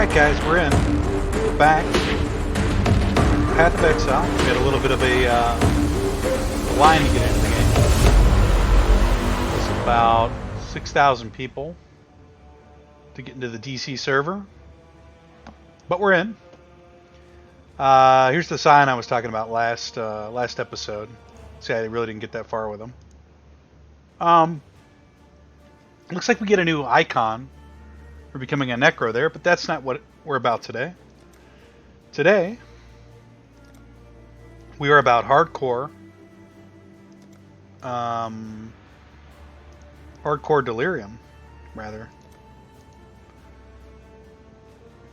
Alright guys, we're in. We're back. Path of Exile. We got a little bit of a line to get into the game. It's about 6,000 people to get into the DC server. But we're in. Here's the sign I was talking about last episode. See, I really didn't get that far with them. Looks like we get a new icon for becoming a necro there, but that's not what we're about today. Today, we are about hardcore Delirium, rather.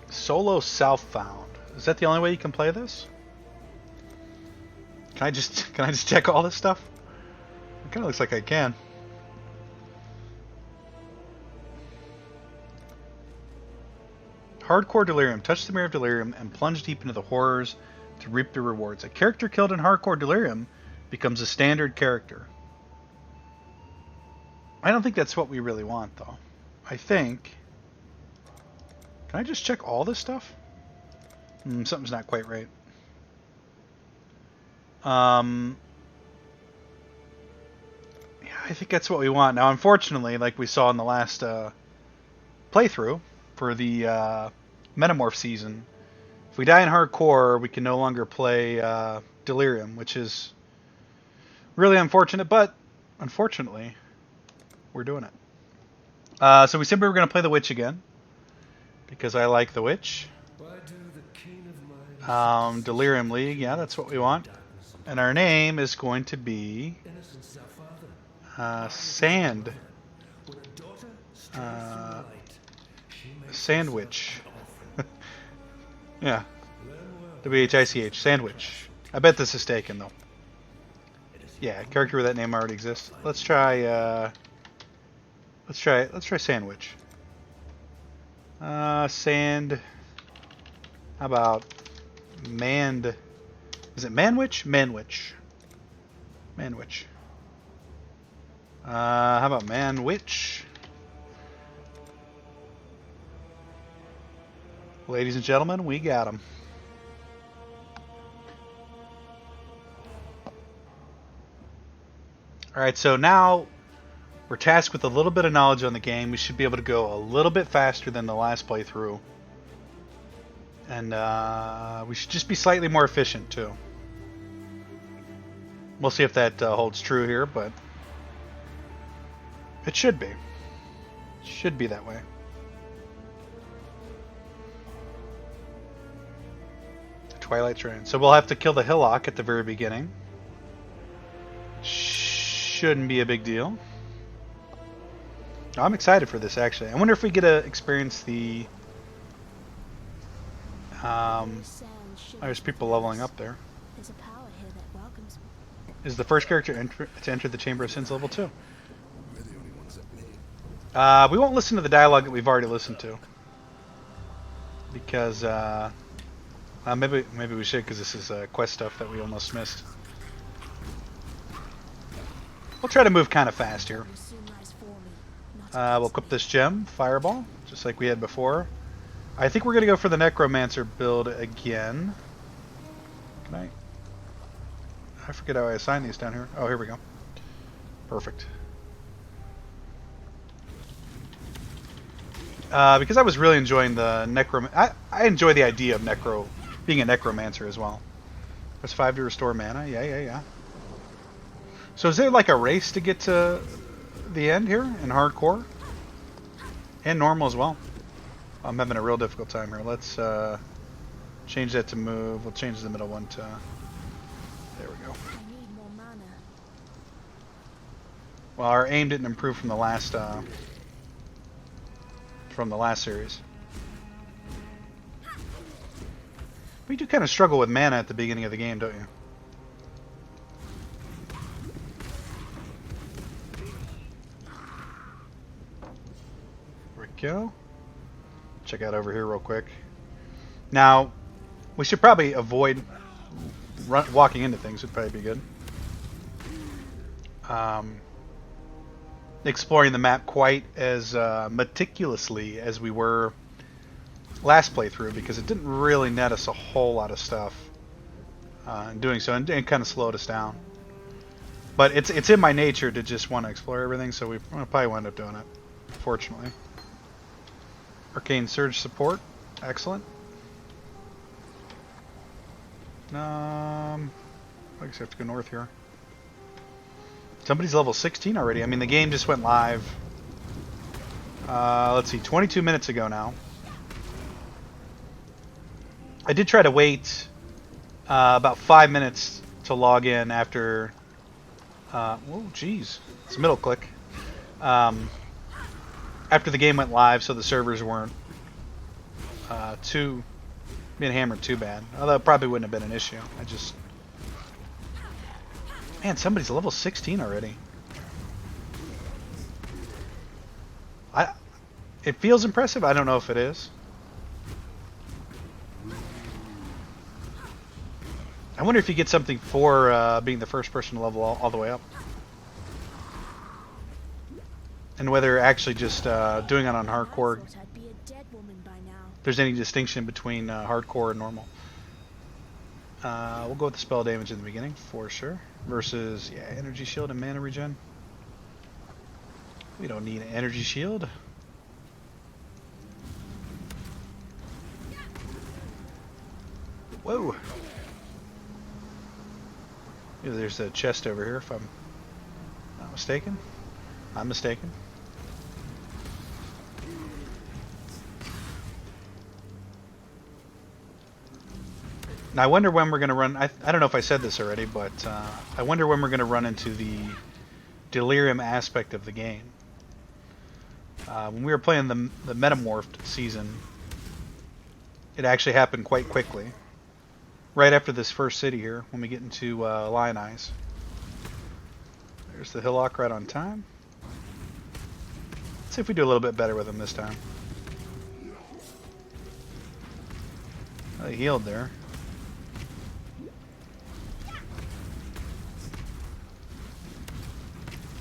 Solo Southbound. Is that the only way you can play this? Can I just check all this stuff? It kind of looks like I can. Hardcore Delirium. Touch the mirror of Delirium and plunge deep into the horrors to reap the rewards. A character killed in Hardcore Delirium becomes a standard character. I don't think that's what we really want, though. I think... Can I just check all this stuff? Something's not quite right. Yeah, I think that's what we want. Now, unfortunately, like we saw in the last playthrough for the Metamorph season, if we die in hardcore, we can no longer play Delirium, which is really unfortunate, but unfortunately, we're doing it. So we simply were going to play the Witch again, because I like the Witch. Delirium League, yeah, that's what we want. And our name is going to be Sandwich. Yeah. W-H-I-C-H. Sandwich. I bet this is taken, though. Yeah, character with that name already exists. Let's try Sandwich. How about Mand... Is it Manwich? Manwich. Manwich. How about Manwich? Ladies and gentlemen, we got him. Alright, so now we're tasked with a little bit of knowledge on the game. We should be able to go a little bit faster than the last playthrough. And we should just be slightly more efficient, too. We'll see if that holds true here, but it should be. It should be that way. Twilight Train. So we'll have to kill the Hillock at the very beginning. Shouldn't be a big deal. I'm excited for this, actually. I wonder if we get to experience the... there's people leveling up there. Is the first character to enter the Chamber of Sins level 2? We won't listen to the dialogue that we've already listened to. Because, maybe we should, because this is quest stuff that we almost missed. We'll try to move kind of fast here. We'll equip this gem, Fireball, just like we had before. I think we're going to go for the Necromancer build again. Can I forget how I assign these down here. Oh, here we go. Perfect. Because I was really enjoying the I enjoy the idea of being a Necromancer as well. There's 5 to restore mana. Yeah. So is there like a race to get to the end here in hardcore? And normal as well. I'm having a real difficult time here. Let's change that to move. We'll change the middle one to... There we go. Well, our aim didn't improve from the last series. We do kind of struggle with mana at the beginning of the game, don't you? There we go. Check out over here real quick. Now, we should probably avoid walking into things. Would probably be good. exploring the map quite as meticulously as we were last playthrough because it didn't really net us a whole lot of stuff in doing so, and kind of slowed us down. But it's in my nature to just want to explore everything, so we probably wind up doing it, fortunately. Arcane Surge support. Excellent. I guess I have to go north here. Somebody's level 16 already. I mean, the game just went live. Let's see, 22 minutes ago now. I did try to wait about 5 minutes to log in after... oh, jeez. It's a middle click. After the game went live, so the servers weren't being hammered too bad. Although it probably wouldn't have been an issue. Man, somebody's level 16 already. It feels impressive. I don't know if it is. I wonder if you get something for being the first person to level all the way up. And whether actually just doing it on hardcore, there's any distinction between hardcore and normal. We'll go with the spell damage in the beginning, for sure. Versus, yeah, energy shield and mana regen. We don't need an energy shield. Whoa! There's a chest over here, if I'm not mistaken. I'm mistaken. Now I wonder when we're going to run... I don't know if I said this already, but I wonder when we're going to run into the Delirium aspect of the game. When we were playing the Metamorphed season, it actually happened quite quickly. Right after this first city here, when we get into Lion Eyes. There's the Hillock right on time. Let's see if we do a little bit better with him this time. Oh, he healed there.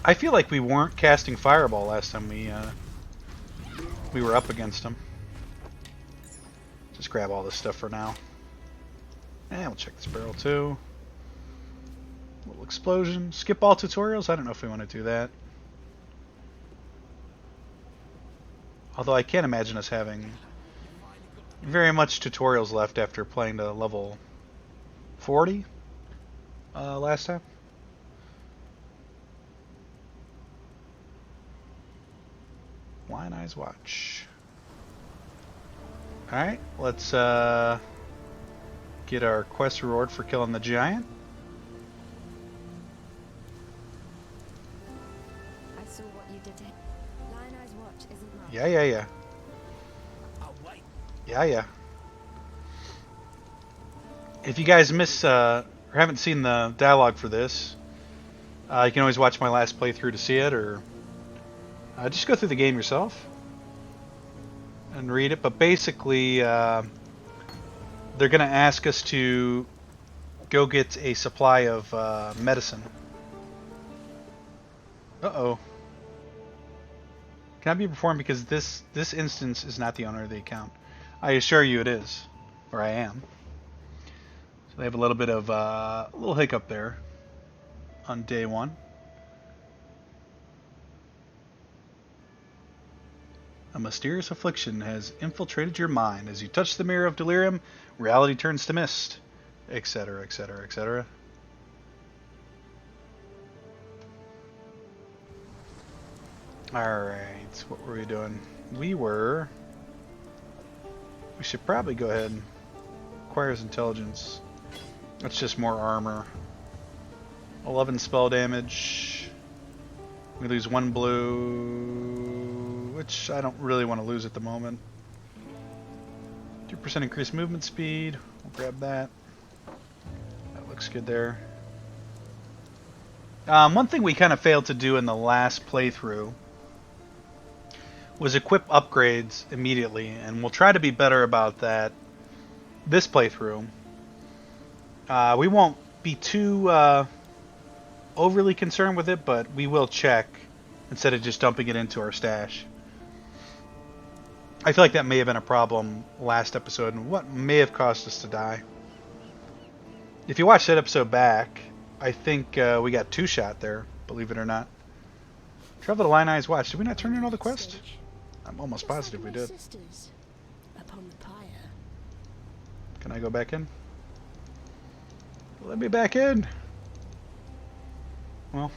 I feel like we weren't casting Fireball last time we were up against him. Just grab all this stuff for now. And we'll check this barrel too. Little explosion. Skip all tutorials? I don't know if we want to do that. Although I can't imagine us having very much tutorials left after playing to level 40 last time. Lion Eyes Watch. Alright, let's get our quest reward for killing the giant. I saw what you did to him. Lion Eyes Watch isn't mine. Yeah. Yeah. If you guys miss or haven't seen the dialogue for this, you can always watch my last playthrough to see it, or just go through the game yourself and read it. But basically, they're going to ask us to go get a supply of medicine. Uh-oh. Cannot be performed because this instance is not the owner of the account. I assure you it is, or I am. So they have a little bit of a little hiccup there on day one. A mysterious affliction has infiltrated your mind. As you touch the mirror of delirium, reality turns to mist, etc., etc., etc. Alright, what were we doing? We should probably go ahead and acquire his intelligence. That's just more armor. 11 spell damage. We lose 1 blue, which I don't really want to lose at the moment. 2% increased movement speed. We'll grab that. That looks good there. One thing we kind of failed to do in the last playthrough was equip upgrades immediately, and we'll try to be better about that this playthrough. We won't be too overly concerned with it, but we will check instead of just dumping it into our stash. I feel like that may have been a problem last episode, and what may have caused us to die. If you watch that episode back, I think we got 2-shot there, believe it or not. Travel to Line Eye's Watch. Did we not turn in all the quests? I'm almost positive we did. Upon the pyre. Can I go back in? Let me back in. Well,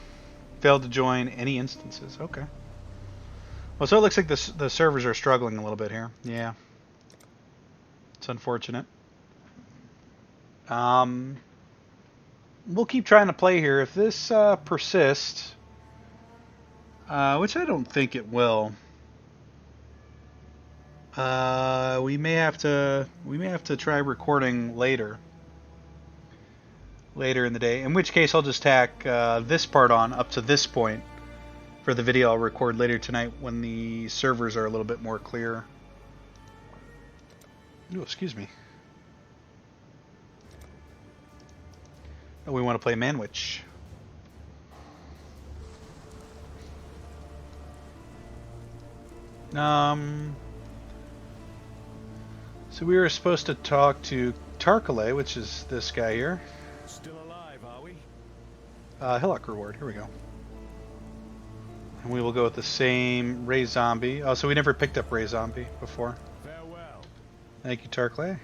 failed to join any instances. Okay. Well, so it looks like the servers are struggling a little bit here. Yeah. It's unfortunate. We'll keep trying to play here. If this persists, which I don't think it will, we may have to try recording later in the day. In which case, I'll just tack this part on up to this point for the video I'll record later tonight when the servers are a little bit more clear. Ooh, excuse me. Oh, we want to play Manwich. So we were supposed to talk to Tarkale, which is this guy here. Still alive, are we? Hillock reward. Here we go. And we will go with the same Ray Zombie. Oh, so we never picked up Ray Zombie before. Farewell. Thank you, Tarkale.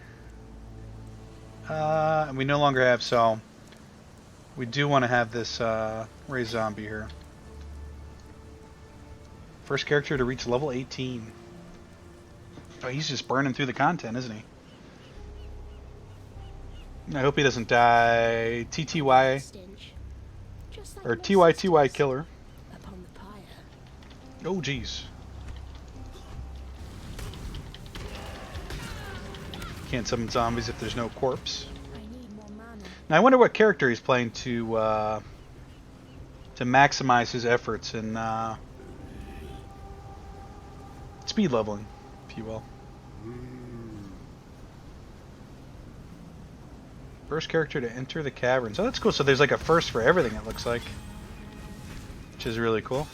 And we no longer have, so we do want to have this Ray Zombie here. First character to reach level 18. Oh, he's just burning through the content, isn't he? I hope he doesn't die. TTY Stench. Just like or most TYTY sisters. killer. Upon the pyre. Oh, jeez. Can't summon zombies if there's no corpse. I need more mana. Now I wonder what character he's playing to maximize his efforts in speed leveling, if you will. First character to enter the caverns. Oh, that's cool. So there's like a first for everything, it looks like, which is really cool.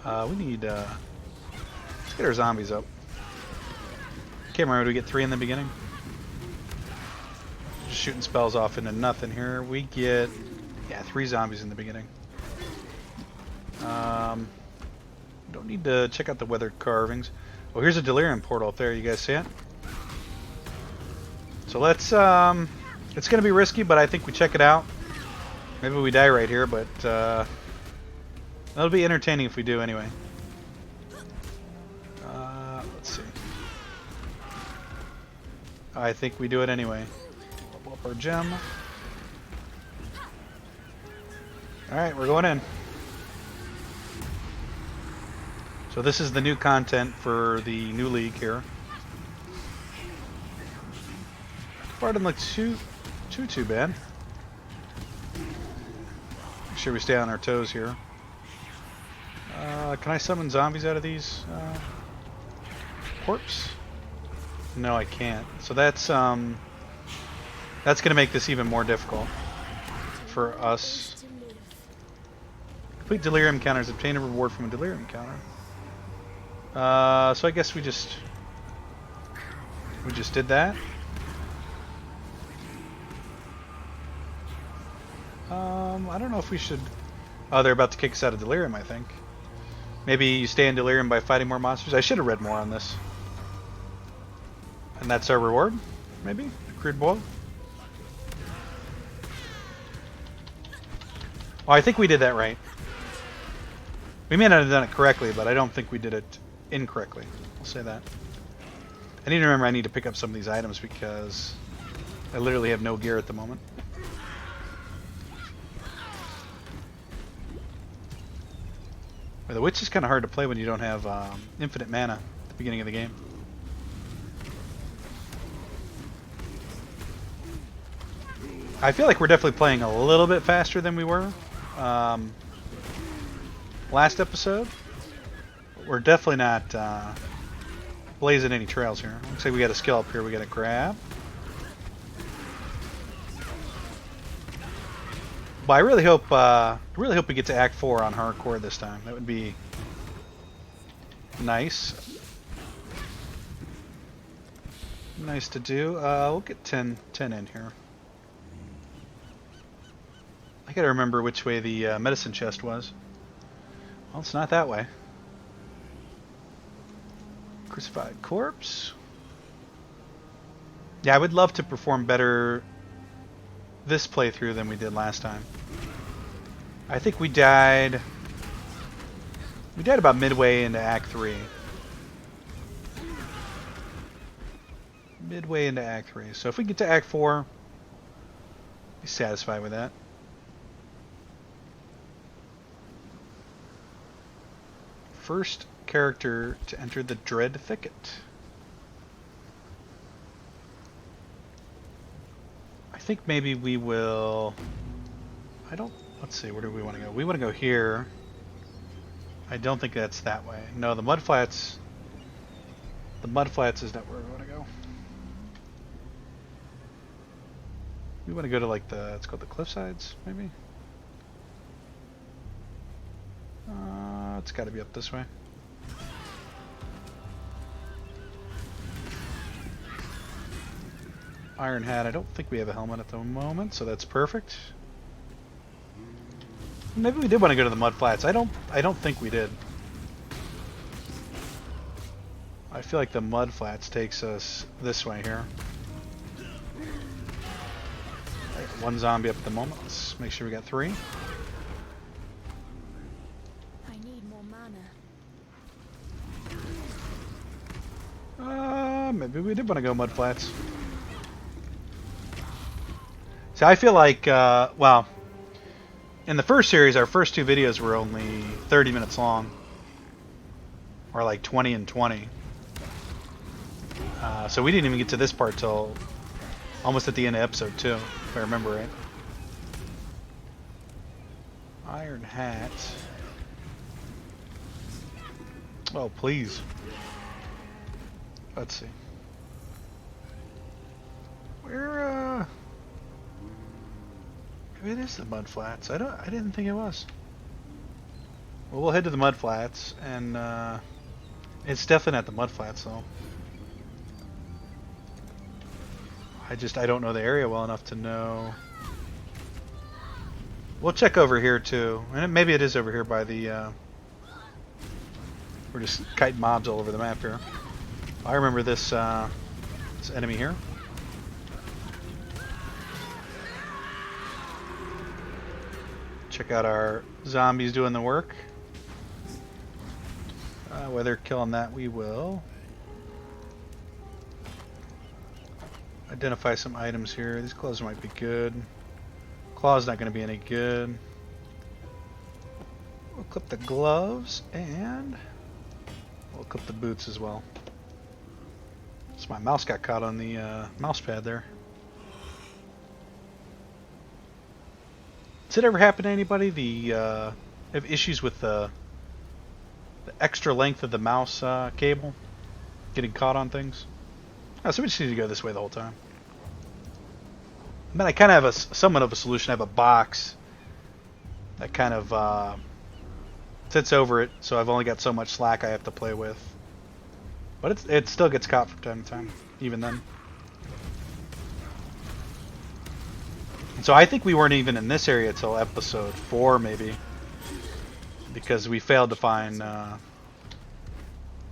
We need let's get our zombies up. Can't remember, do we get 3 in the beginning? Just shooting spells off into nothing here. We get, yeah, 3 zombies in the beginning. Don't need to check out the weathered carvings. Oh, here's a Delirium portal up there. You guys see it? So let's, it's going to be risky, but I think we check it out. Maybe we die right here, but that'll be entertaining if we do anyway. Let's see. I think we do it anyway. Level up our gem. Alright, we're going in. So this is the new content for the new league here. Far didn't look too bad. Make sure we stay on our toes here. Can I summon zombies out of these corpse? No, I can't. So that's going to make this even more difficult for us. To live. Complete Delirium encounters. Obtain a reward from a Delirium encounter. So I guess we just did that. I don't know if we should. Oh, they're about to kick us out of Delirium, I think. Maybe you stay in Delirium by fighting more monsters. I should have read more on this. And that's our reward, maybe? Crude boil? Oh, I think we did that right. We may not have done it correctly, but I don't think we did it incorrectly. I'll say that. I need to remember I need to pick up some of these items because I literally have no gear at the moment. Well, the Witch is kind of hard to play when you don't have infinite mana at the beginning of the game. I feel like we're definitely playing a little bit faster than we were last episode. We're definitely not blazing any trails here. Looks like we got a skill up here we got to grab. But I really hope we get to Act 4 on hardcore this time. That would be Nice. Nice to do. We'll get 10 in here. I gotta remember which way the medicine chest was. Well, it's not that way. Crucified corpse. Yeah, I would love to perform better this playthrough than we did last time. I think we died... We died about midway into Act 3. Midway into Act 3. So if we get to Act 4, be satisfied with that. First character to enter the Dread Thicket. I think maybe we will... Let's see, where do we want to go? We want to go here. I don't think that's that way. No, the Mudflats... The Mudflats is not where we want to go. We want to go to like the... It's called the Cliffsides, maybe? It's got to be up this way. Iron Hat, I don't think we have a helmet at the moment, so that's perfect. Maybe we did want to go to the Mudflats. I don't think we did. I feel like the Mudflats takes us this way here. Right, one zombie up at the moment. Let's make sure we got 3. I need more mana. Maybe we did want to go Mudflats. See, I feel like, well, in the first series, our first 2 videos were only 30 minutes long. Or like 20 and 20. So we didn't even get to this part till almost at the end of episode 2, if I remember right. Iron Hat. Oh, please. Let's see. Where, maybe it is the Mudflats. I didn't think it was. Well, we'll head to the Mudflats, and it's definitely not the Mudflats, though. I don't know the area well enough to know. We'll check over here too, and maybe it is over here by the. We're just kiting mobs all over the map here. I remember this this enemy here. Check out our zombies doing the work. Whether killing that, we will. Identify some items here. These clothes might be good. Claw's not going to be any good. We'll clip the gloves and we'll clip the boots as well. So my mouse got caught on the mouse pad there. Does it ever happen to anybody? Have issues with the extra length of the mouse cable getting caught on things? Oh, so we just need to go this way the whole time. I mean, I kind of have somewhat of a solution. I have a box that kind of sits over it, so I've only got so much slack I have to play with. But it still gets caught from time to time, even then. And so I think we weren't even in this area till episode 4, maybe, because we failed to find.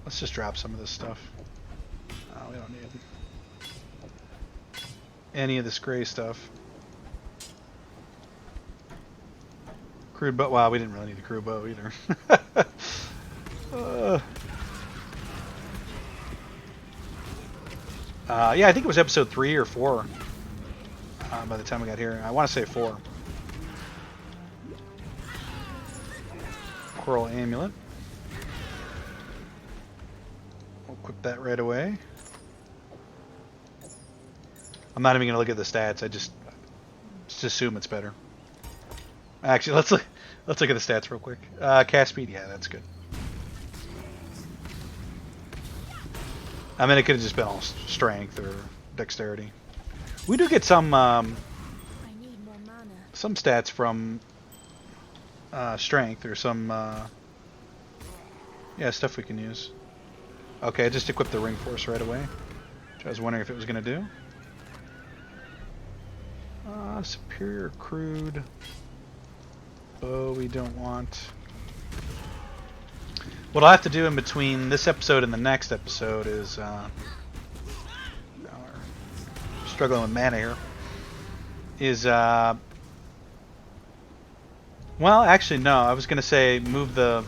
Let's just drop some of this stuff. We don't need any of this gray stuff. Crude bow. Wow, we didn't really need the crude bow either. Yeah, I think it was episode 3 or 4 by the time we got here. I want to say 4. Coral amulet. We'll equip that right away. I'm not even going to look at the stats. I just assume it's better. Actually, let's look at the stats real quick. Cast speed, yeah, that's good. I mean, it could have just been all strength or dexterity. We do get some stats from strength or some Yeah, stuff we can use. Okay, I just equipped the ring force right away, which I was wondering if it was going to do. Superior crude. Bow we don't want. What I'll have to do in between this episode and the next episode is we're struggling with mana here. Is well, actually no. I was gonna say move the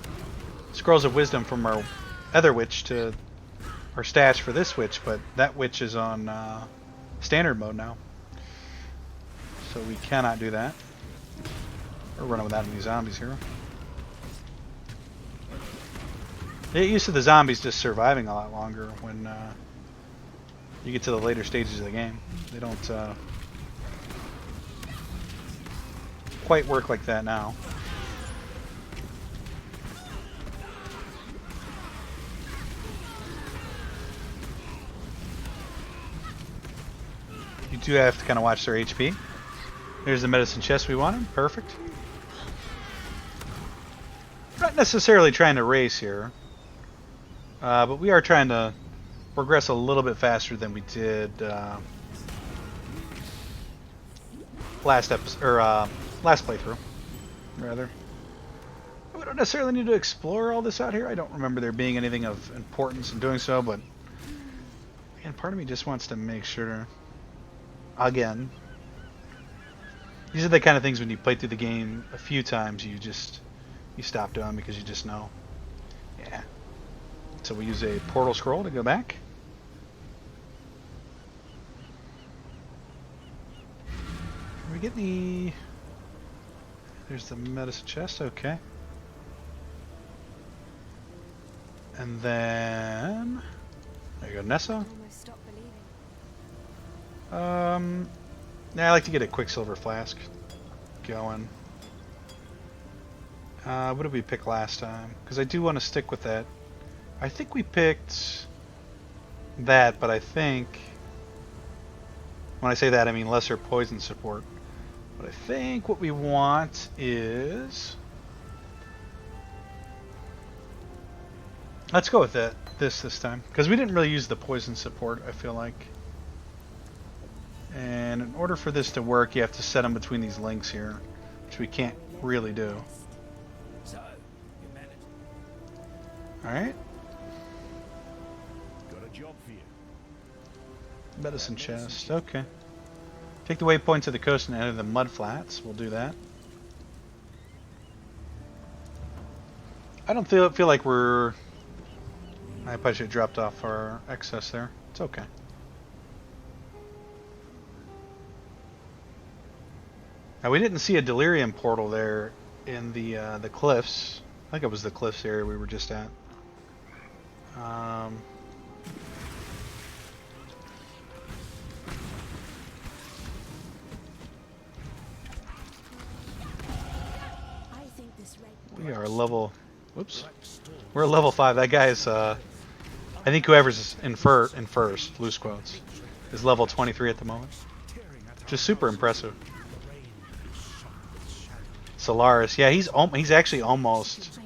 Scrolls of Wisdom from our other witch to our stash for this witch, but that witch is on standard mode now, so we cannot do that. We're running without any zombies here. Get used to the zombies just surviving a lot longer when you get to the later stages of the game. They don't quite work like that now. You do have to kind of watch their HP. There's the medicine chest we wanted. Perfect. Not necessarily trying to race here, but we are trying to progress a little bit faster than we did last episode or last playthrough, rather. We don't necessarily need to explore all this out here. I don't remember there being anything of importance in doing so, but again, part of me just wants to make sure. Again, these are the kind of things when you play through the game a few times, you stop doing because you just know. Yeah. So we use a portal scroll to go back. We get the. There's the medicine chest. Okay. And then there you go, Nessa. Almost stopped believing. Yeah, I like to get a Quicksilver flask going. What did we pick last time? Because I do want to stick with that. I think we picked that, but I think when I say that, I mean lesser poison support. But I think what we want is, let's go with that this time, because we didn't really use the poison support, I feel like. And in order for this to work, you have to set them between these links here, which we can't really do. So, you managed. Alright. Got a job for you. Medicine chest. Okay. Take the waypoint to the coast and enter the mud flats. We'll do that. I don't feel like we're... I probably should have dropped off our excess there. It's okay. Now we didn't see a Delirium portal there in the cliffs. I think it was the cliffs area we were just at. We are level. Whoops. We're at level 5. That guy is. I think whoever's in first, loose quotes, is level 23 at the moment. Just super impressive. Solaris, yeah, he's actually almost.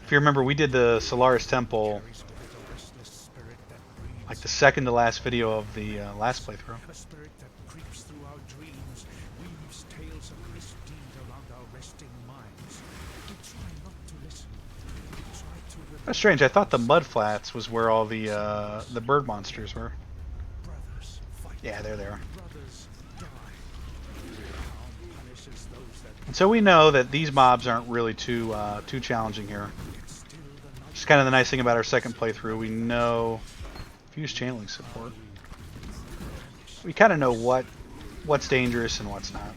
If you remember, we did the Solaris Temple, like the second to last video of the last playthrough. A spirit that creeps through our dreams, weaves tales of misdeed around our resting minds. We try not to listen. We try to remember. That's strange. I thought the mud flats was where all the bird monsters were. Brothers fight. Yeah, there they are. Brothers die. Calm punishes those that And so we know that these mobs aren't really too challenging here. still the night. Just kind of the nice thing about our second playthrough. We know fuse channeling support. We kind of know what's dangerous and what's not.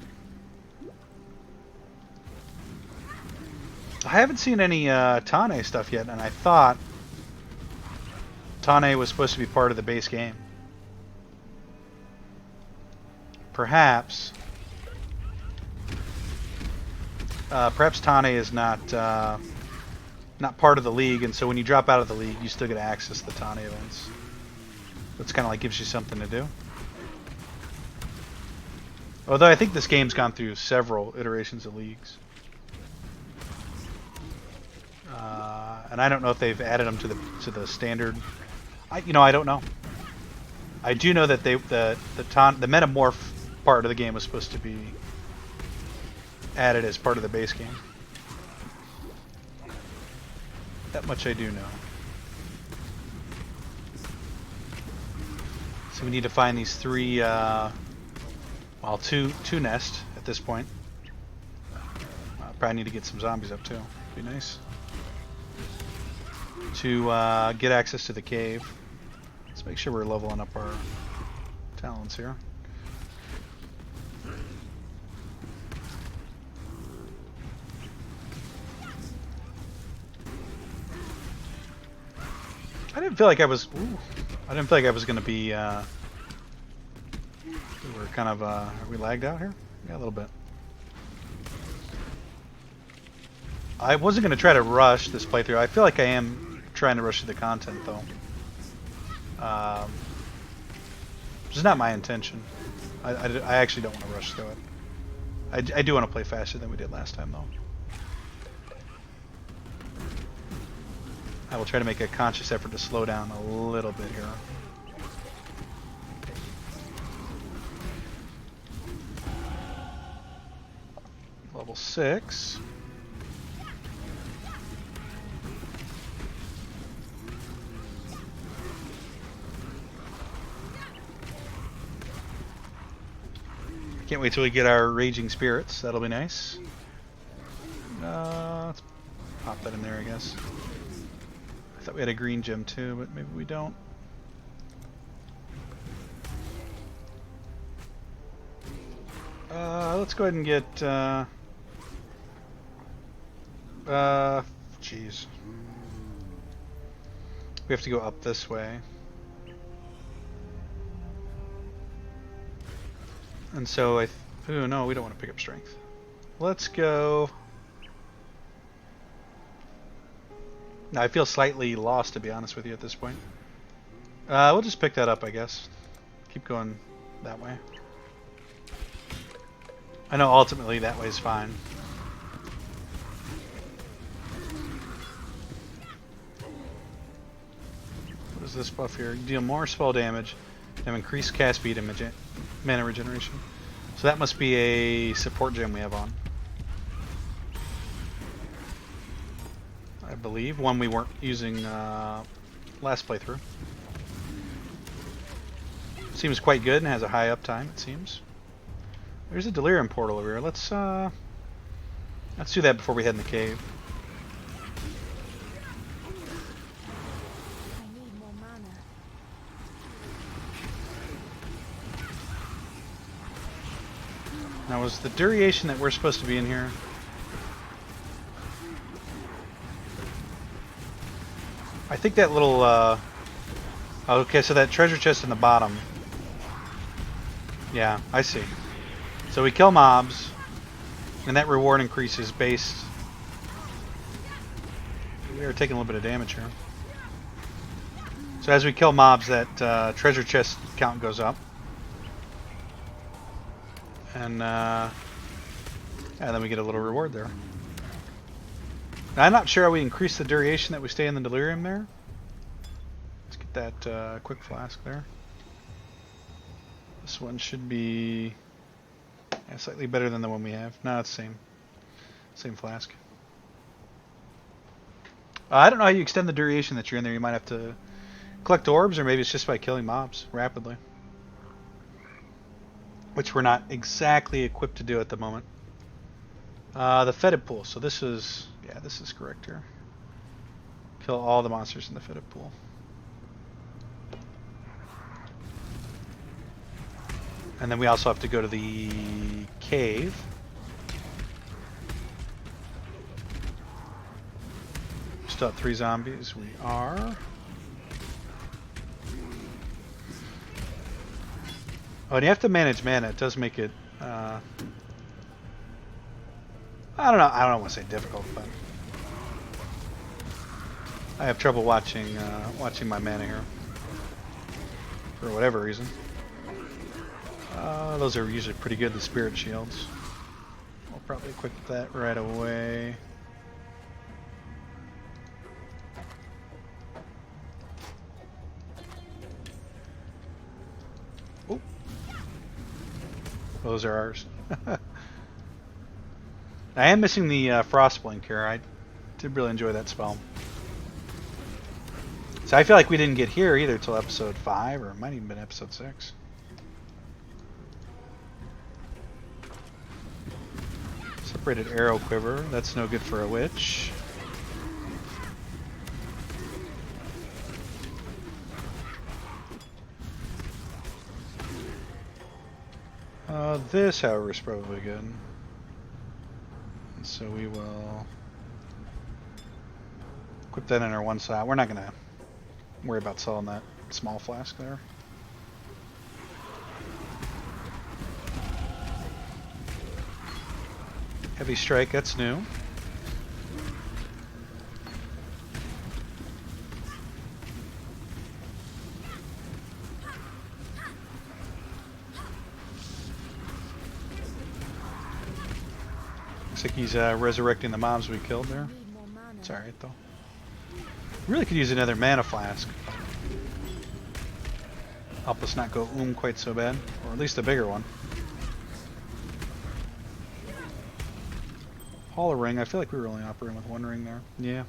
I haven't seen any Tane stuff yet, and I thought Tane was supposed to be part of the base game. Perhaps Tane is not part of the league, and so when you drop out of the league, you still get to access the Tane events. That's kind of like gives you something to do. Although I think this game's gone through several iterations of leagues. And I don't know if they've added them to the standard. I don't know. I do know that the metamorph part of the game was supposed to be added as part of the base game. That much I do know. So we need to find these three, two nests at this point. Probably need to get some zombies up too. Be nice. To get access to the cave. Let's make sure we're leveling up our talents here. I didn't feel like I was. I didn't feel like I was going to be. We're kind of. Are we lagged out here? Yeah, a little bit. I wasn't going to try to rush this playthrough. I feel like I am trying to rush through the content, though. Which is not my intention. I actually don't want to rush through it. I do want to play faster than we did last time, though. I will try to make a conscious effort to slow down a little bit here. Level 6. Can't wait till we get our raging spirits. That'll be nice. Let's pop that in there, I guess. I thought we had a green gem too, but maybe we don't. Let's go ahead and get. Jeez. We have to go up this way. And so oh no, we don't want to pick up strength. Let's go. Now I feel slightly lost, to be honest with you, at this point. We'll just pick that up, I guess. Keep going that way. I know ultimately that way is fine. What is this buff here? You deal more spell damage, have increased cast speed and mana regeneration. So that must be a support gem we have on. I believe one we weren't using last playthrough. Seems quite good and has a high uptime, it seems. There's a Delirium portal over here. Let's do that before we head in the cave. I need more mana. Now, was the duration that we're supposed to be in here? I think that little, okay, so that treasure chest in the bottom. Yeah, I see. So we kill mobs, and that reward increases based. We are taking a little bit of damage here. So as we kill mobs, that treasure chest count goes up. And then we get a little reward there. Now, I'm not sure how we increase the duration that we stay in the Delirium there. Let's get that quick flask there. This one should be slightly better than the one we have. No, it's the same flask. I don't know how you extend the duration that you're in there. You might have to collect orbs, or maybe it's just by killing mobs rapidly. Which we're not exactly equipped to do at the moment. The fetid pool. So this is correct here. Kill all the monsters in the fetid pool. And then we also have to go to the cave. Still have 3 zombies. We are. Oh, and you have to manage mana. It does make it. I don't know. I don't want to say difficult, but I have trouble watching my mana here for whatever reason. Those are usually pretty good. The spirit shields. We'll probably equip that right away. Those are ours. I am missing the Frost Blink here. I did really enjoy that spell. So I feel like we didn't get here either till episode 5, or it might even been episode 6. Separated arrow quiver. That's no good for a witch. This, however, is probably good. And so we will equip that in our one slot. We're not going to worry about selling that small flask there. Heavy strike, that's new. Looks like he's resurrecting the mobs we killed there. Need more mana. It's alright though. Really could use another mana flask. Help us not go quite so bad. Or at least a bigger one. Hall of ring. I feel like we were only operating with one ring there. Yeah.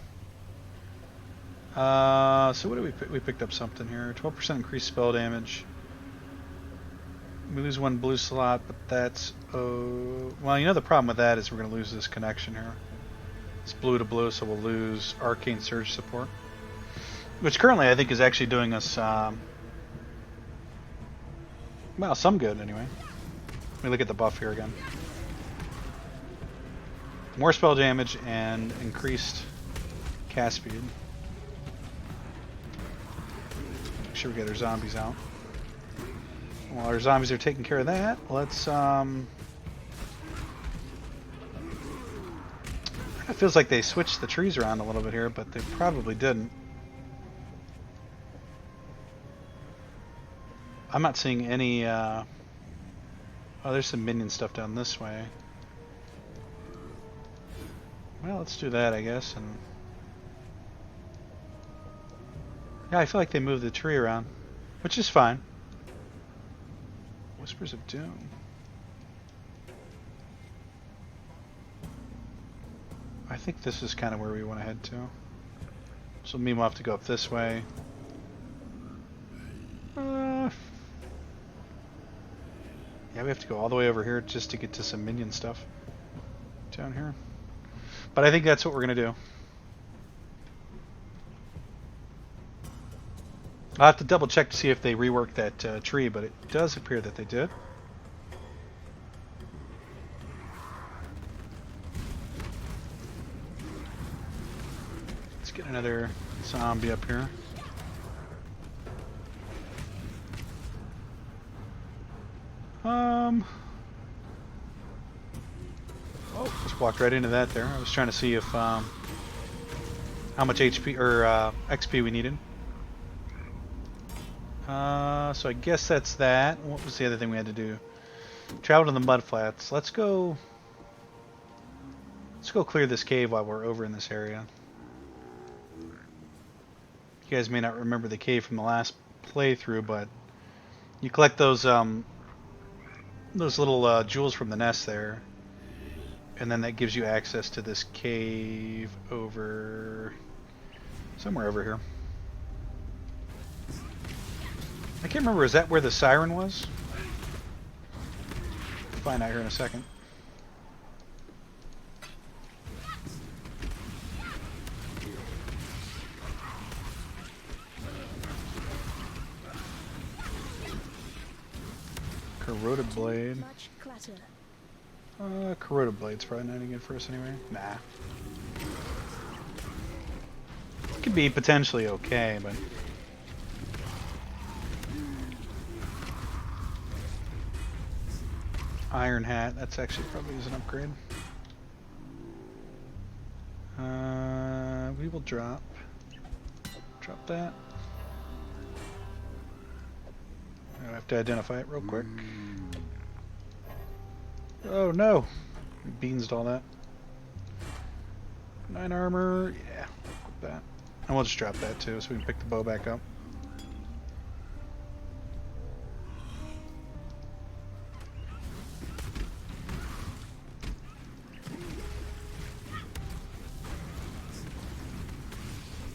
So what did we pick? We picked up something here. 12% increased spell damage. We lose one blue slot, but that's... well, you know the problem with that is we're going to lose this connection here. It's blue to blue, so we'll lose Arcane Surge support. Which currently I think is actually doing us... well, some good anyway. Let me look at the buff here again. More spell damage and increased cast speed. Make sure we get our zombies out. While our zombies are taking care of that, let's it feels like they switched the trees around a little bit here, but they probably didn't. I'm not seeing any oh, there's some minion stuff down this way. Well, let's do that, I guess, and yeah, I feel like they moved the tree around, which is fine. Whispers of Doom. I think this is kind of where we want to head to. So me will have to go up this way. Yeah, we have to go all the way over here just to get to some minion stuff down here. But I think that's what we're going to do. I'll have to double check to see if they reworked that tree, but it does appear that they did. Let's get another zombie up here. Oh, just walked right into that there. I was trying to see if how much HP or XP we needed. So I guess that's that. What was the other thing we had to do? Travel to the mud flats. Let's go clear this cave while we're over in this area. You guys may not remember the cave from the last playthrough, but you collect those little jewels from the nest there, and then that gives you access to this cave over somewhere over here. I can't remember, is that where the siren was? We'll find out here in a second. Corroded blade. Much clutter. Corroded blade's probably not any good for us anyway. Nah. It could be potentially okay, but... Iron hat, that's actually probably is an upgrade. We will drop that. I have to identify it real quick. Oh no! Beansed all that. 9 armor, yeah, equip that. And we'll just drop that too so we can pick the bow back up.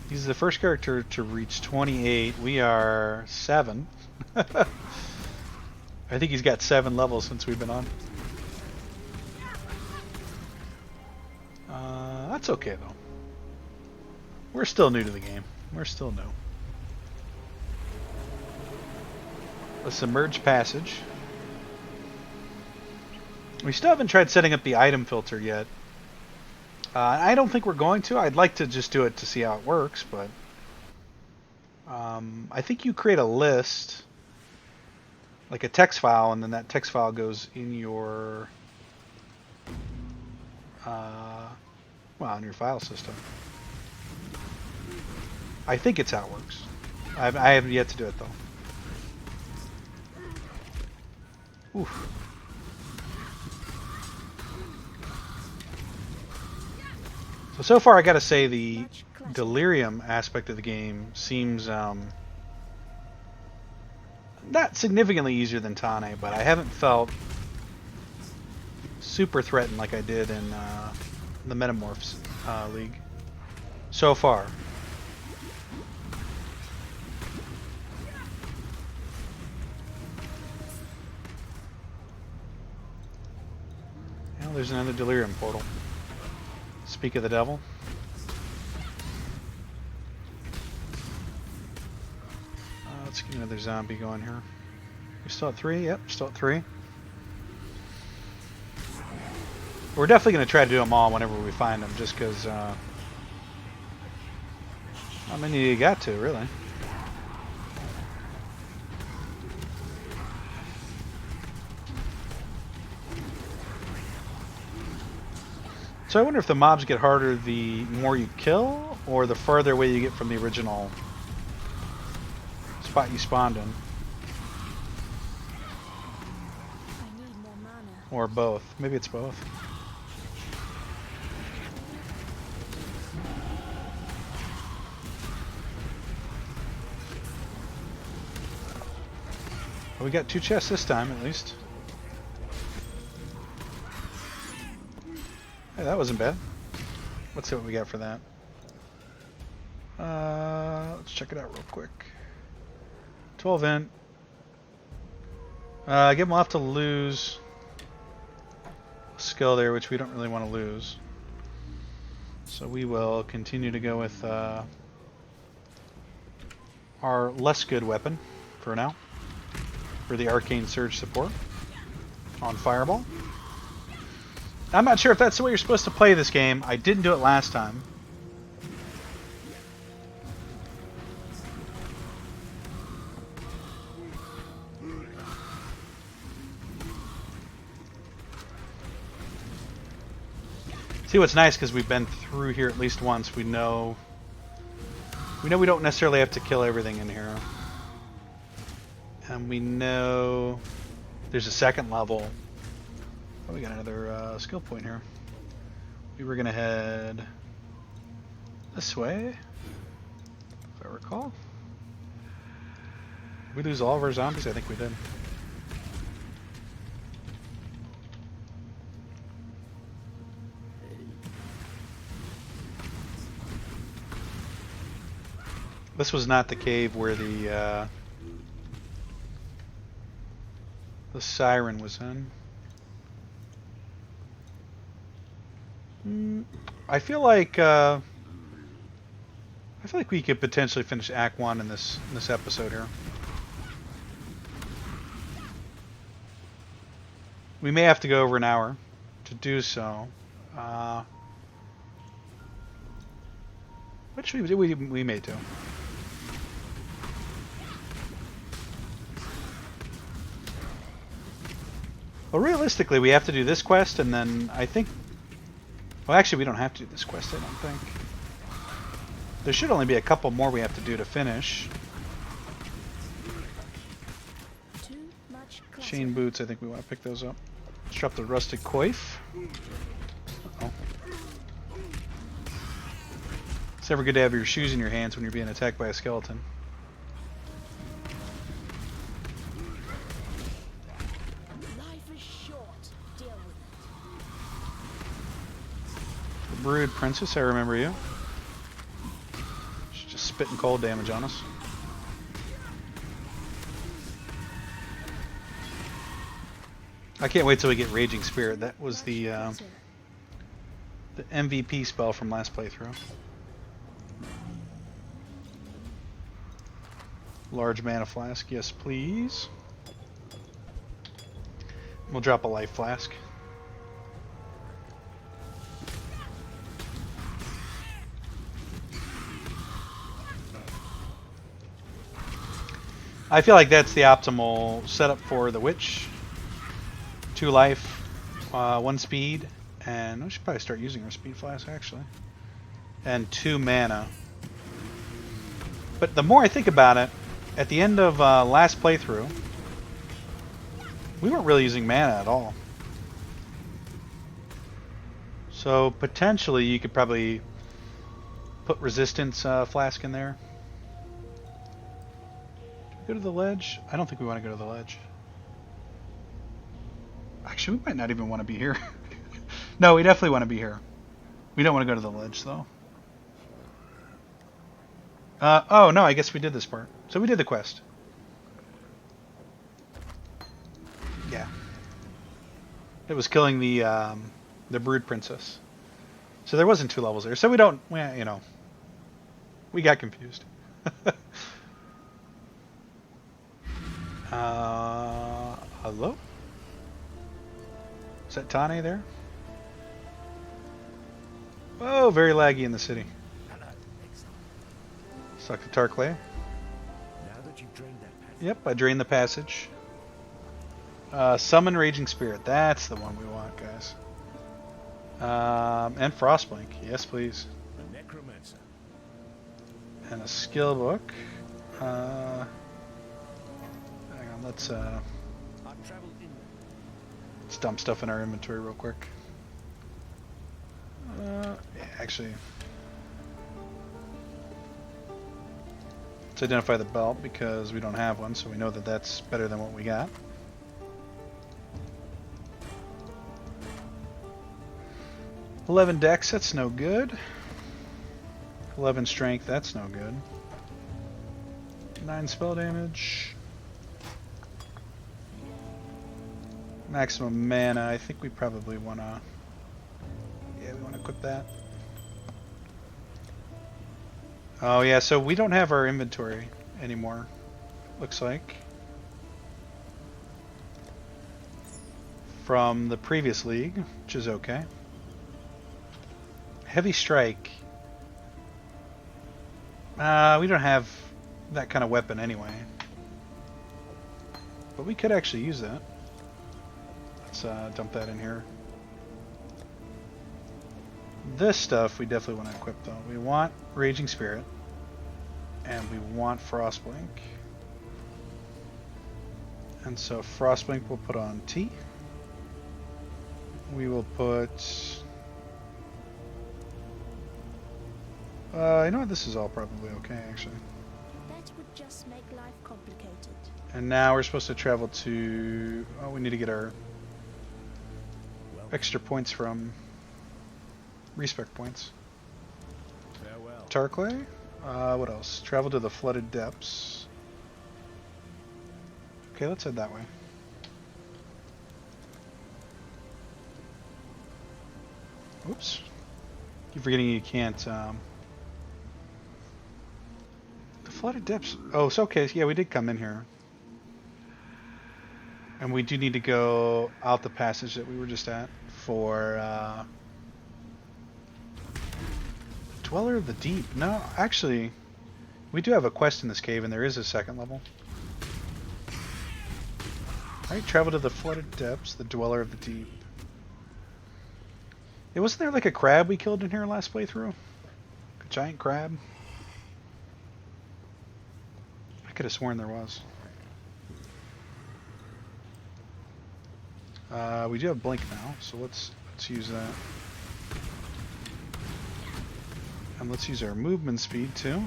He's the first character to reach 28. We are 7. I think he's got 7 levels since we've been on. That's okay though. We're still new to the game. We're still new. A submerged passage. We still haven't tried setting up the item filter yet. I don't think we're going to. I'd like to just do it to see how it works, but I think you create a list, like a text file, and then that text file goes in your in your file system. I think it's how it works. I haven't yet to do it though. Oof. So far I gotta say the Delirium aspect of the game seems not significantly easier than Tane, but I haven't felt super threatened like I did in the Metamorphs League so far. Well, there's another Delirium portal. Speak of the devil. Let's get another zombie going here. We're still at 3? Yep, still at 3. We're definitely going to try to do them all whenever we find them, just because... how many do you got to, really? So I wonder if the mobs get harder the more you kill, or the farther away you get from the original spot you spawned in. I need more mana. Or both. Maybe it's both. Well, we got 2 chests this time, at least. Hey, that wasn't bad. Let's see what we got for that. Let's check it out real quick. 12 int. Again, we'll have to lose a skill there, which we don't really want to lose. So we will continue to go with our less good weapon for now. For the Arcane Surge support on Fireball. I'm not sure if that's the way you're supposed to play this game. I didn't do it last time. See, what's nice, because we've been through here at least once, we know we don't necessarily have to kill everything in here. And we know there's a second level. Oh, we got another skill point here. We were going to head this way, if I recall. Did we lose all of our zombies? I think we did. This was not the cave where the siren was in. I feel like we could potentially finish Act 1 in this episode here. We may have to go over an hour to do so. Which we may do. Well, realistically, we have to do this quest, and then I think... Well, actually, we don't have to do this quest, I don't think. There should only be a couple more we have to do to finish. Too much clutter. Chain boots, I think we want to pick those up. Let's drop the rusted coif. Uh-oh. It's never good to have your shoes in your hands when you're being attacked by a skeleton. Life is short. Deal with it. The Brood Princess, I remember you. just spitting cold damage on us. I can't wait till we get Raging Spirit. That was the MVP spell from last playthrough. Large mana flask, yes please. We'll drop a life flask. I feel like that's the optimal setup for the witch. 2 life, 1 speed, and we should probably start using our speed flask actually. And 2 mana. But the more I think about it, at the end of last playthrough, we weren't really using mana at all. So potentially you could probably put resistance flask in there. Go to the ledge? I don't think we want to go to the ledge. Actually, we might not even want to be here. No, we definitely want to be here. We don't want to go to the ledge, though. Oh, no, I guess we did this part. So we did the quest. Yeah. It was killing the brood princess. So there wasn't 2 levels there. So we don't, you know, we got confused. Hello? Is that Tane there? Oh, very laggy in the city. Hello, Exile. Suck the Tarklay. Now that you've drained that passage, Yep, I drained the passage. Summon Raging Spirit. That's the one we want, guys. And Frostblink. Yes, please. the necromancer. And a skill book. Hang on, let's I've traveled in. let's dump stuff in our inventory real quick. Yeah, actually, let's identify the belt because we don't have one, so we know that that's better than what we got. $11 dex, that's no good. 11 strength, that's no good. 9 spell damage. Maximum mana, I think we probably want to... Yeah, we want to equip that. Oh yeah, so we don't have our inventory anymore, looks like. From the previous league, which is okay. Heavy Strike. We don't have that kind of weapon anyway. But we could actually use that. Let's dump that in here. This stuff we definitely want to equip though. We want Raging Spirit. And we want Frostblink. And so Frostblink we'll put on T. We will put... you know what? This is all probably okay, actually. That would just make life complicated. And now we're supposed to travel to... Oh, we need to get our extra points from... Respec points. Farewell. Tarklay? What else? Travel to the Flooded Depths. Okay, let's head that way. Oops. Keep forgetting you can't... The Flooded Depths... Oh, it's okay. Yeah, we did come in here. And we do need to go out the passage that we were just at for... Dweller of the Deep. No, actually, we do have a quest in this cave, and there is a second level. Alright, travel to the Flooded Depths, the Dweller of the Deep. Yeah, wasn't there like a crab we killed in here last playthrough? A giant crab? I could have sworn there was. We do have Blink now, so let's use that. And let's use our movement speed too.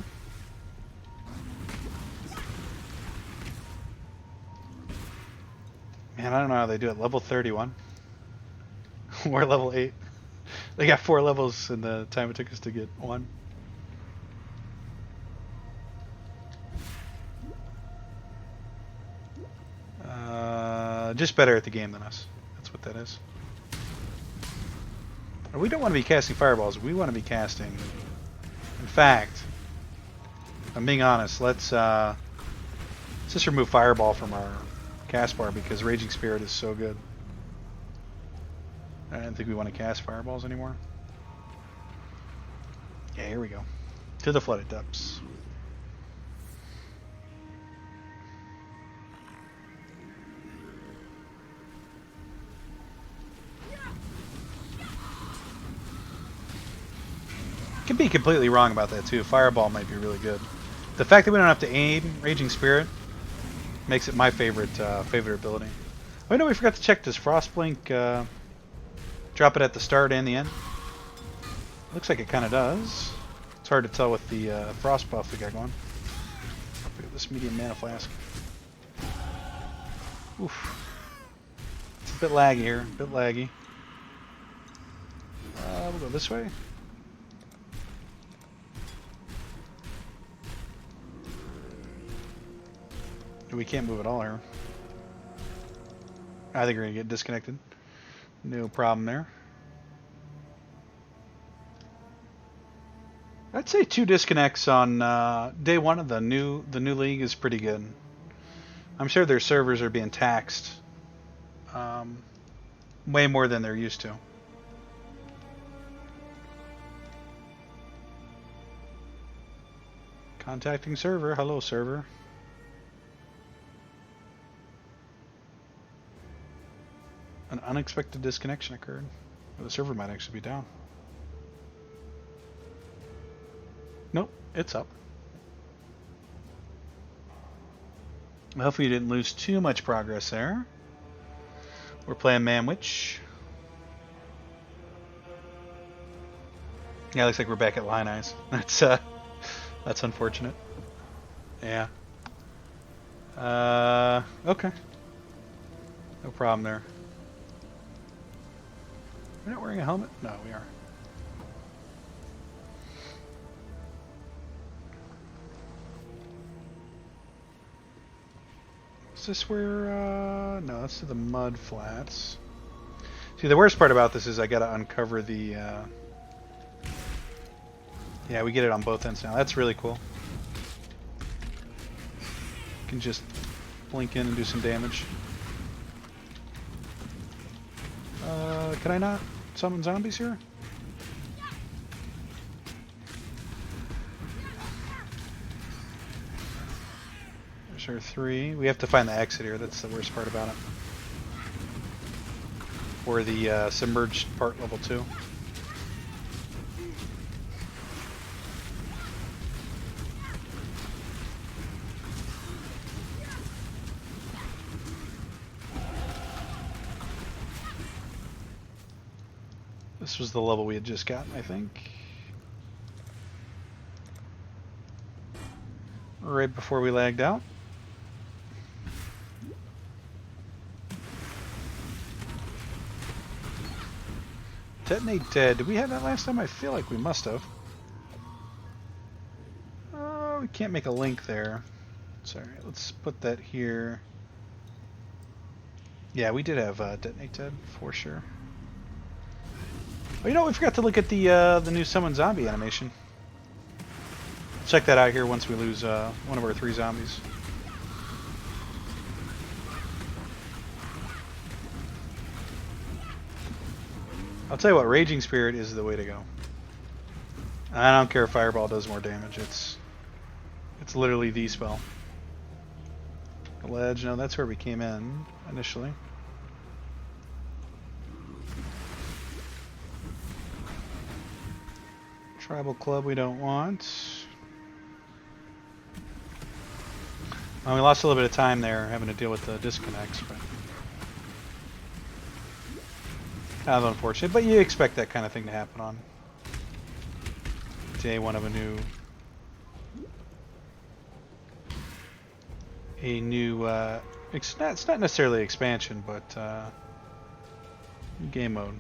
Man, I don't know how they do it. Level 31. We're level 8. They got 4 levels in the time it took us to get 1. just better at the game than us. That's what that is. We don't want to be casting fireballs. We want to be casting... In fact, if I'm being honest, let's just remove fireball from our cast bar because Raging Spirit is so good. I don't think we want to cast fireballs anymore. Yeah, here we go. To the Flooded Depths. Could be completely wrong about that too. Fireball might be really good. The fact that we don't have to aim Raging Spirit makes it my favorite favorite ability. Oh no, we forgot to check. Does Frostblink drop it at the start and the end? Looks like it kind of does. It's hard to tell with the frost buff we got going. Look at this medium mana flask. Oof. It's a bit laggy here. A bit laggy. We'll go this way. We can't move at all here. I think we're going to get disconnected. No problem there. I'd say 2 disconnects on day 1 of the new league is pretty good. I'm sure their servers are being taxed way more than they're used to. Contacting server. Hello, server. An unexpected disconnection occurred. The server might actually be down. Nope, it's up. Hopefully you didn't lose too much progress there. We're playing Manwich. Yeah, looks like we're back at Line Eyes. That's unfortunate. Yeah. Okay. No problem there. We're not wearing a helmet? No, we are. Is this where, no, that's to the mud flats. See, the worst part about this is I gotta uncover the, yeah, we get it on both ends now. That's really cool. You can just blink in and do some damage. Can I not summon zombies here? There's our 3. We have to find the exit here. That's the worst part about it. Or the submerged part level 2. This was the level we had just gotten, I think. Right before we lagged out. Detonate dead. Did we have that last time? I feel like we must have. Oh, we can't make a link there. Sorry, let's put that here. Yeah, we did have Detonate dead for sure. Oh, you know, we forgot to look at the new summon zombie animation. Check that out here once we lose one of our 3 zombies. I'll tell you what, Raging Spirit is the way to go. I don't care if Fireball does more damage. It's literally the spell. The ledge, no, that's where we came in initially. Tribal Club we don't want. Well, we lost a little bit of time there having to deal with the disconnects, but kind of unfortunate. But you expect that kind of thing to happen on day 1 of a new it's not necessarily expansion, but game mode.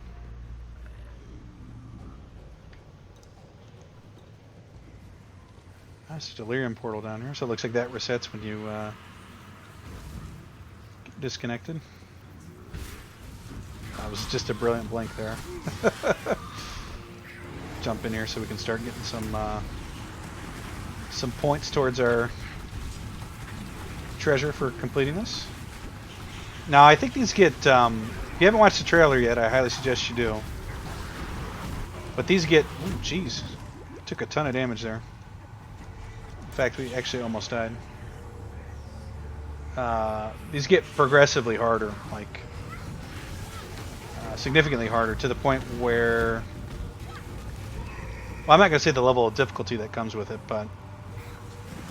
That's a Delirium portal down here, so it looks like that resets when you get disconnected. That was just a brilliant blink there. Jump in here so we can start getting some points towards our treasure for completing this. Now I think these get, if you haven't watched the trailer yet, I highly suggest you do. But these get, oh jeez, took a ton of damage there. In fact, we actually almost died. These get progressively harder, like significantly harder, to the point where, well, I'm not going to say the level of difficulty that comes with it, but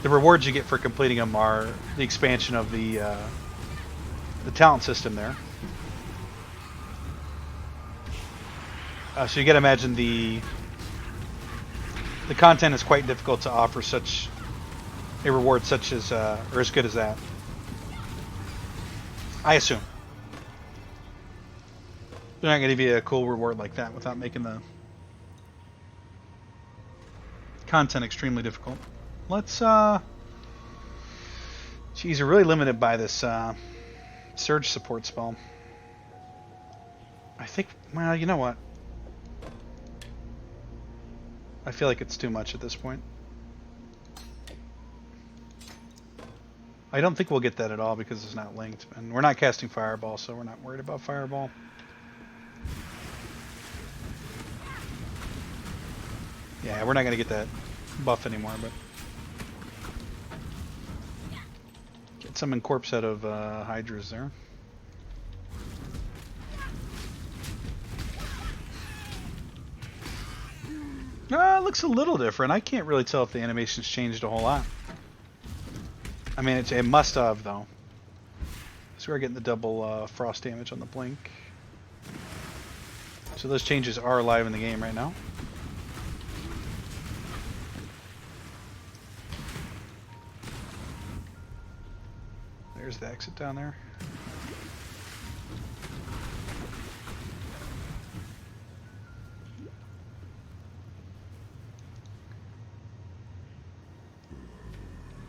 the rewards you get for completing them are the expansion of the talent system there. So you got to imagine the content is quite difficult to offer such a reward such as or as good as that. I assume they're not going to give you a cool reward like that without making the content extremely difficult. Let's geez, we're really limited by this surge support spell. I think, well, you know what? I feel like it's too much at this point. I don't think we'll get that at all because it's not linked. And we're not casting Fireball, so we're not worried about Fireball. Yeah, we're not going to get that buff anymore, but get some Incorpse out of Hydras there. It looks a little different. I can't really tell if the animation's changed a whole lot. I mean, it must have, though. So we're getting the double frost damage on the blink. So those changes are live in the game right now. There's the exit down there.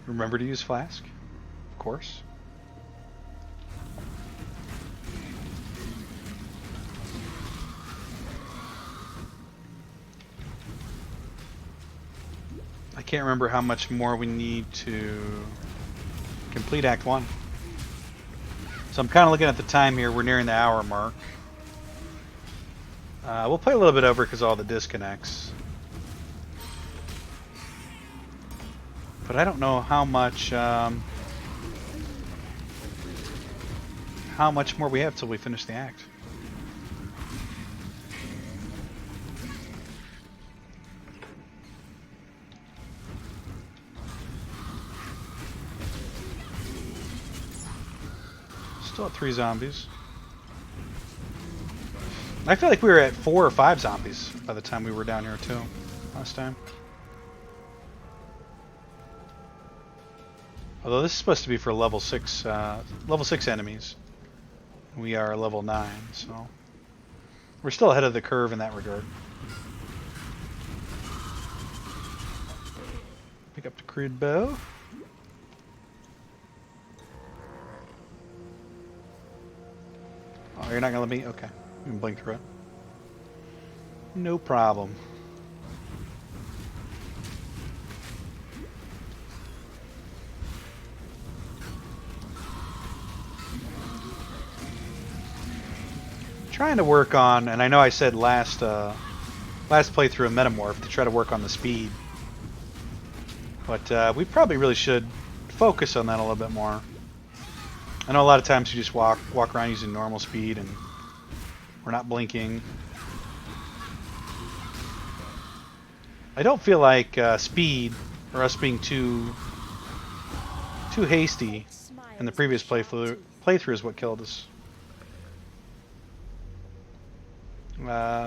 Remember to use Flask, of course. I can't remember how much more we need to complete Act 1. So I'm kind of looking at the time here. We're nearing the hour mark. We'll play a little bit over because of all the disconnects. But I don't know how much more we have till we finish the act. Still at 3 zombies. I feel like we were at 4 or 5 zombies by the time we were down here too, last time. Although this is supposed to be for level 6 enemies. We are level 9, so we're still ahead of the curve in that regard. Pick up the crude bow. Oh, you're not gonna let me? Okay. You can blink through it. No problem. Trying to work on, and I know I said last playthrough of Metamorph to try to work on the speed, but we probably really should focus on that a little bit more. I know a lot of times you just walk around using normal speed and we're not blinking. I don't feel like speed or us being too hasty in the previous playthrough is what killed us.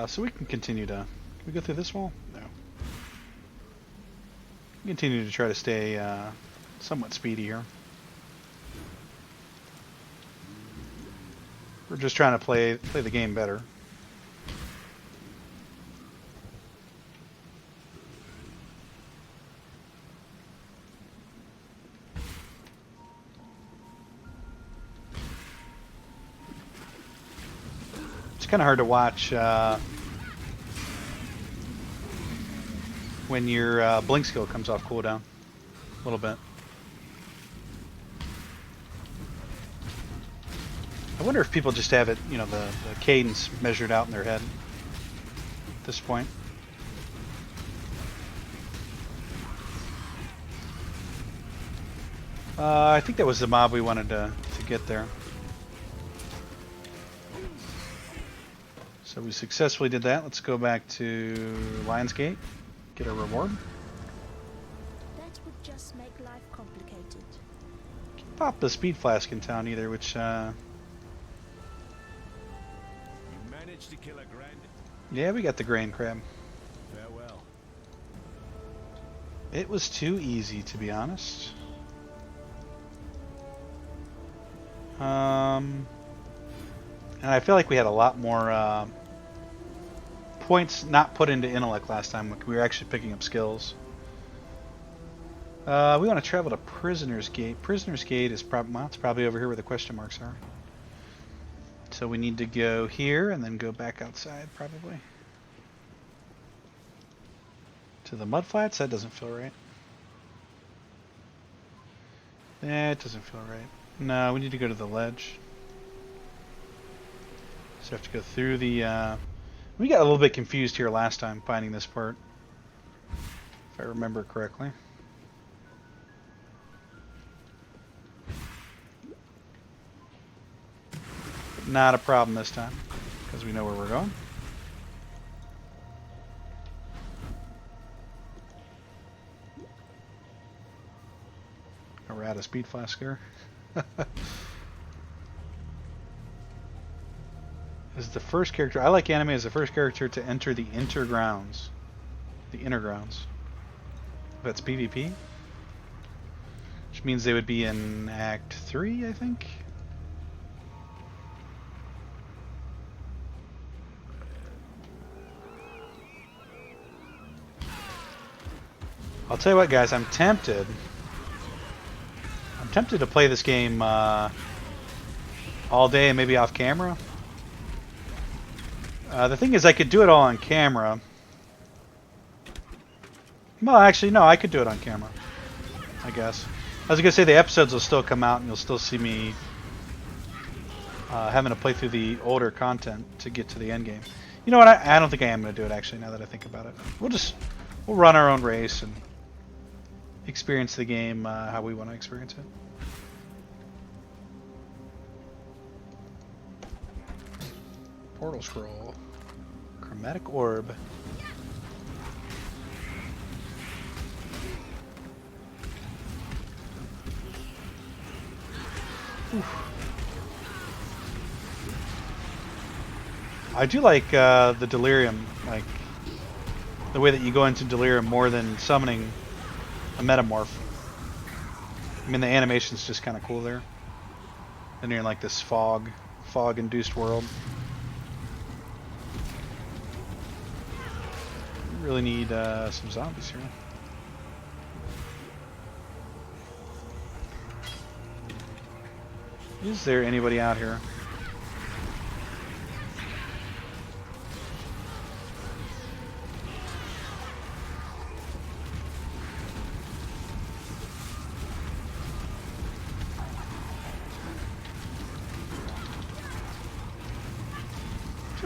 So we can continue to... Can we go through this wall? No. Continue to try to stay somewhat speedy here. We're just trying to play the game better. kind of hard to watch when your blink skill comes off cooldown a little bit. I wonder if people just have it, you know, the cadence measured out in their head at this point. I think that was the mob we wanted to get there. So we successfully did that. Let's go back to Lion's Gate, get a reward. That would just make life complicated. Can't pop the speed flask in town either, which You managed to kill a grand. yeah, we got the grain crab. Farewell. It was too easy, to be honest. And I feel like we had a lot more points not put into intellect last time. We were actually picking up skills. We want to travel to Prisoner's Gate. Prisoner's Gate is well, it's probably over here where the question marks are. So we need to go here and then go back outside, probably. To the mudflats? That doesn't feel right. That doesn't feel right. No, we need to go to the ledge. So we have to go through the... we got a little bit confused here last time finding this part, if I remember correctly. Not a problem this time, because we know where we're going. We're out of speed flask here. Is the first character... I like anime as the first character to enter the intergrounds. The inner grounds. That's PvP. Which means they would be in Act 3, I think? I'll tell you what, guys, I'm tempted. I'm tempted to play this game all day and maybe off camera. The thing is, I could do it all on camera. Well, actually, no, I could do it on camera, I guess. I was going to say the episodes will still come out and you'll still see me having to play through the older content to get to the end game. You know what? I don't think I am going to do it, actually, now that I think about it. We'll run our own race and experience the game how we want to experience it. Portal scroll. Chromatic orb. Oof. I do like the Delirium, like the way that you go into Delirium more than summoning a metamorph. I mean, the animation's just kind of cool there. And you're in like this fog-induced world. We really need some zombies here. Is there anybody out here?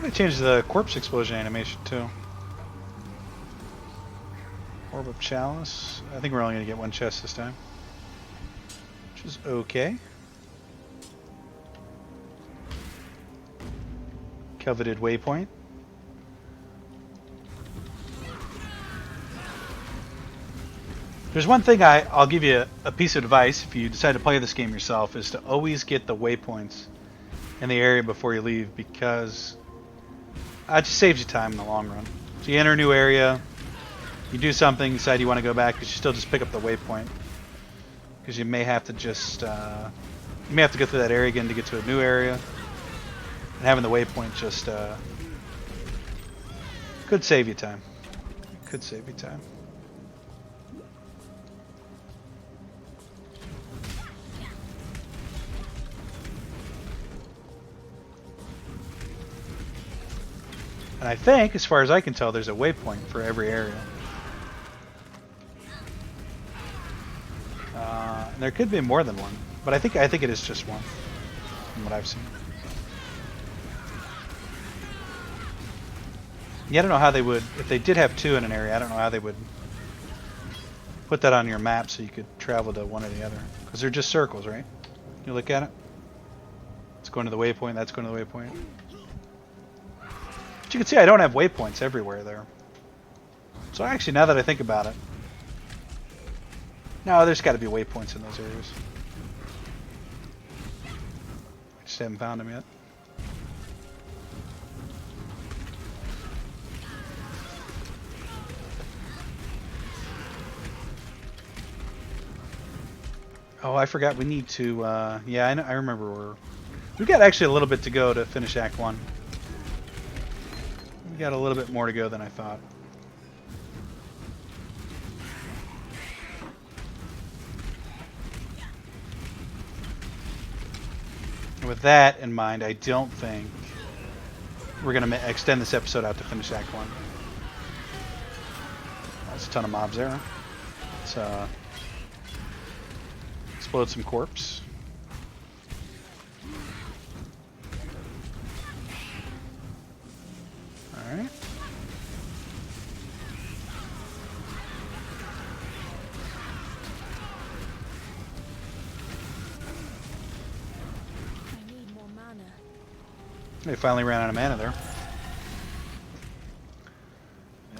They changed the corpse explosion animation too. Orb of Chalice. I think we're only going to get one chest this time, which is okay. Coveted waypoint. There's one thing I'll give you a piece of advice if you decide to play this game yourself, is to always get the waypoints in the area before you leave, because it just saves you time in the long run. So you enter a new area, you do something, you decide you want to go back, but you still just pick up the waypoint, because you may have to just you may have to go through that area again to get to a new area, and having the waypoint just could save you time. Could save you time. And I think, as far as I can tell, there's a waypoint for every area. And there could be more than one, but I think it is just one, from what I've seen. Yeah, I don't know how they would, if they did have two in an area, I don't know how they would put that on your map so you could travel to one or the other. Because they're just circles, right? You look at it. It's going to the waypoint, that's going to the waypoint. But you can see I don't have waypoints everywhere there. So actually, now that I think about it, no, there's got to be waypoints in those areas. I just haven't found them yet. Oh, I forgot we need to, yeah, I remember we've got actually a little bit to go to finish Act 1. We got a little bit more to go than I thought. And with that in mind, I don't think we're going to extend this episode out to finish Act 1. That's a ton of mobs there. Let's explode some corpse. Alright. I need more mana. They finally ran out of mana there.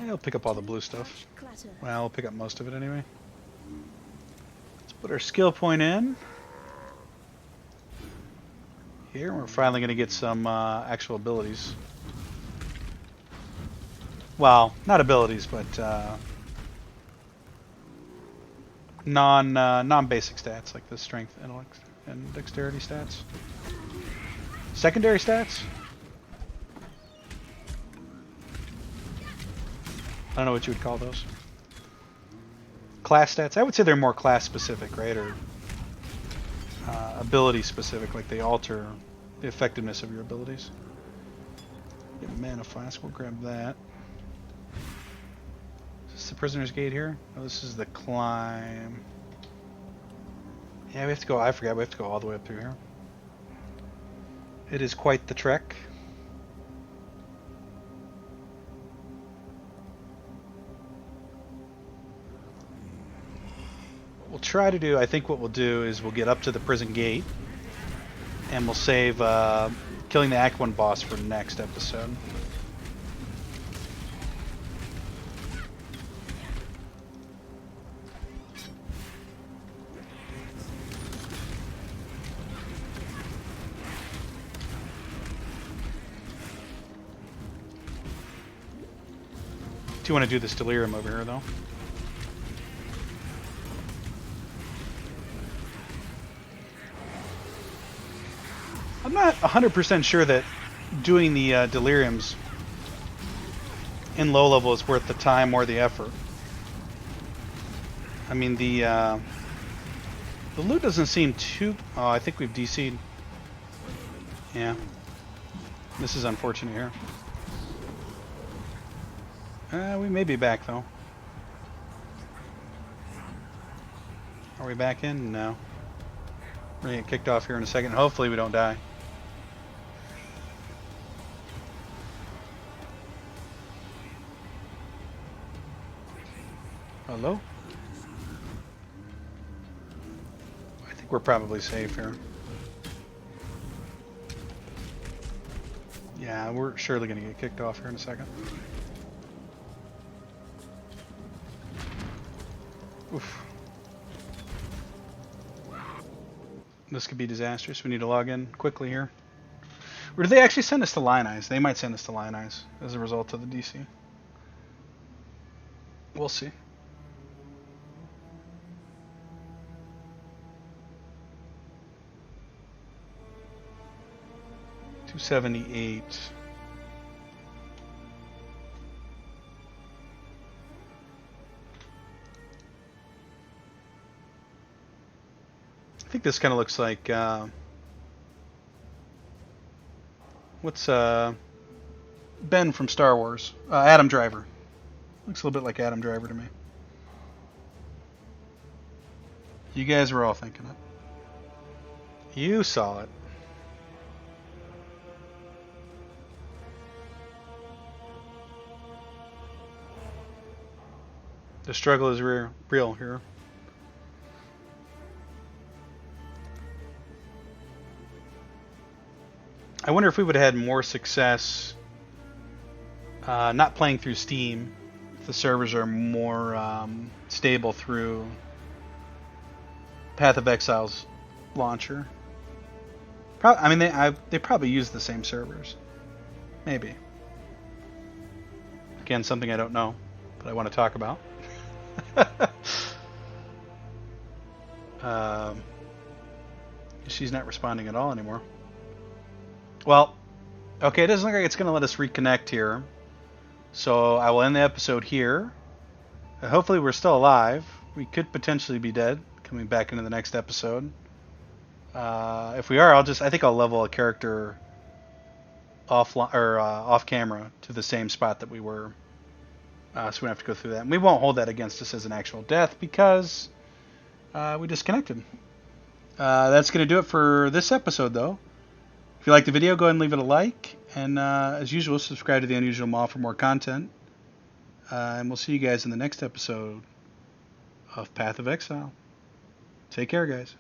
I'll pick up all the blue stuff. Clatter. Well, I'll pick up most of it anyway. Let's put our skill point in. Here, we're finally going to get some actual abilities. Well, not abilities, but non-basic stats like the strength, intellect, and dexterity stats. Secondary stats? I don't know what you would call those. Class stats? I would say they're more class specific, right? Or ability specific, like they alter the effectiveness of your abilities. Get a mana flask, we'll grab that. Is this the prisoner's gate here? Oh, this is the climb. Yeah, we have to go, I forgot, we have to go all the way up through here. It is quite the trek. What we'll try to do, I think what we'll do is we'll get up to the prison gate and we'll save killing the Act 1 boss for next episode. Do you want to do this Delirium over here, though? I'm not 100% sure that doing the Deliriums in low level is worth the time or the effort. I mean, the loot doesn't seem too... Oh, I think we've DC'd. Yeah. This is unfortunate here. We may be back, though. Are we back in? No. We're gonna get kicked off here in a second. Hopefully we don't die. Hello? I think we're probably safe here. Yeah, we're surely gonna get kicked off here in a second. Oof. This could be disastrous. We need to log in quickly here. Or do they actually send us to Line Eyes? They might send us to Line Eyes as a result of the DC. We'll see. $278. I think this kind of looks like what's Ben from Star Wars. Adam Driver. Looks a little bit like Adam Driver to me. You guys were all thinking it. You saw it. The struggle is real here. I wonder if we would have had more success not playing through Steam if the servers are more stable through Path of Exile's launcher. I mean, they probably use the same servers. Maybe. Again, something I don't know, but I want to talk about. She's not responding at all anymore. Well, okay, it doesn't look like it's going to let us reconnect here. So I will end the episode here. Hopefully we're still alive. We could potentially be dead coming back into the next episode. If we are, I think I'll level a character off camera to the same spot that we were. So we don't have to go through that. And we won't hold that against us as an actual death because we disconnected. That's going to do it for this episode, though. If you liked the video, go ahead and leave it a like. And as usual, subscribe to The Unusual Mall for more content. And we'll see you guys in the next episode of Path of Exile. Take care, guys.